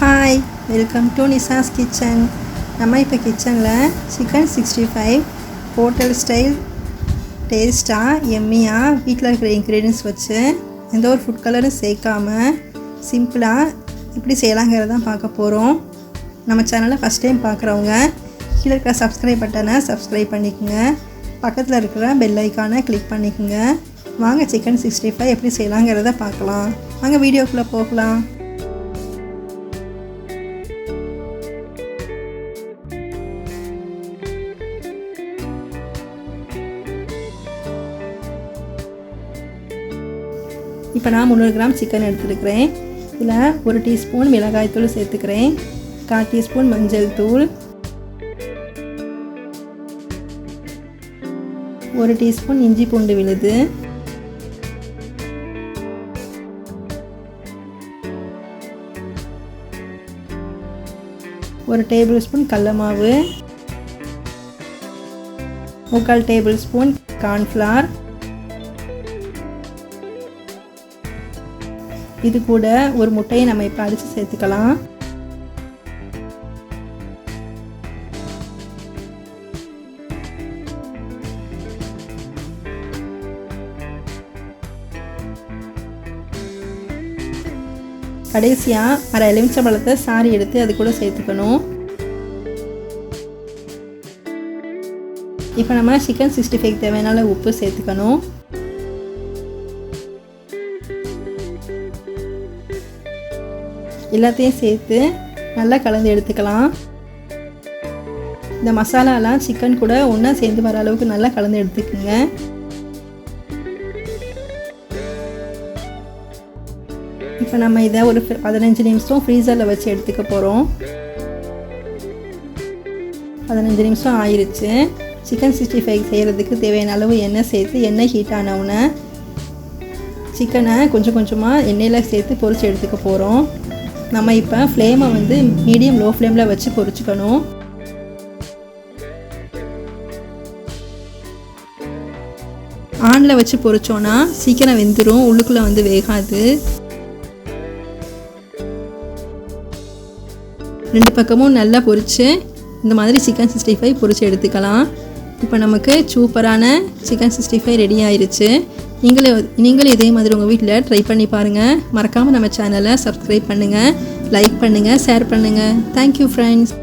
Hi, welcome to Nisa's kitchen. நம்ம இப்போ கிச்சனில் சிக்கன் 65 ஹோட்டல் ஸ்டைல் டேஸ்ட்டாக எம்மியாக வீட்டில் இருக்கிற இன்க்ரீடியன்ஸ் வச்சு எந்த ஒரு ஃபுட் கலரும் சேர்க்காமல் சிம்பிளாக எப்படி செய்யலாங்கிறத தான் பார்க்க போகிறோம். நம்ம சேனலை ஃபஸ்ட் டைம் பார்க்குறவங்க கீழே இருக்கிற சப்ஸ்கிரைப் பட்டனை சப்ஸ்கிரைப் பண்ணிக்கோங்க, பக்கத்தில் இருக்கிற பெல் ஐக்கானை கிளிக் பண்ணிக்கோங்க. வாங்க சிக்கன் 65 எப்படி செய்யலாங்கிறத பார்க்கலாம். வாங்க வீடியோக்குள்ளே போகலாம். இப்போ நான் 300 கிராம் சிக்கன் எடுத்துருக்கிறேன். இதில் 1 டீஸ்பூன் மிளகாய்த்தூள் சேர்த்துக்கிறேன், 1/4 டீஸ்பூன் மஞ்சள் தூள், 1 டீஸ்பூன் இஞ்சி பூண்டு விழுது, 1 டேபிள் ஸ்பூன் கடலை மாவு, 3/4 டேபிள் ஸ்பூன் கார்ன்ஃப்ளவர். இது கூட ஒரு முட்டையை நம்ம இப்போ அடித்து சேர்த்துக்கலாம். கடைசியாக அரை எலுமிச்சம்பழத்தை சாறு எடுத்து அது கூட சேர்த்துக்கணும். இப்போ நம்ம சிக்கன் 65 தேவையான உப்பு சேர்த்துக்கணும். எல்லாத்தையும் சேர்த்து நல்லா கலந்து எடுத்துக்கலாம். இந்த மசாலாலாம் சிக்கன் கூட ஒன்றா சேர்ந்து வர அளவுக்கு நல்லா கலந்து எடுத்துக்கோங்க. இப்போ நம்ம இதை ஒரு 15 நிமிஷம் ஃப்ரீசரில் வச்சு எடுத்துக்க போகிறோம். 15 நிமிஷம் ஆயிடுச்சு. சிக்கன் 65 செய்கிறதுக்கு தேவையான அளவு எண்ணெய் சேர்த்து எண்ணெய் ஹீட் ஆனவுடனே சிக்கனை கொஞ்சம் கொஞ்சமாக எண்ணெயில் சேர்த்து பொரித்து எடுத்துக்க போகிறோம். நம்ம இப்போ ஃப்ளேமை வந்து மீடியம் லோ ஃப்ளேமில் வச்சு பொரிச்சுக்கணும். ஆனில் வச்சு பொரிச்சோன்னா சீக்கிரம் வெந்துடும், உள்ளுக்குள்ளே வந்து வேகாது. 2 பக்கமும் நல்லா பொரித்து இந்த மாதிரி சிக்கன் 65 பொரித்து எடுத்துக்கலாம். இப்போ நமக்கு சூப்பரான சிக்கன் 65 ரெடி ஆயிடுச்சு. நீங்களும் இதே மாதிரி உங்கள் வீட்டில் ட்ரை பண்ணி பாருங்கள். மறக்காமல் நம்ம சேனலை சப்ஸ்கிரைப் பண்ணுங்கள், லைக் பண்ணுங்கள், ஷேர் பண்ணுங்கள். Thank you friends.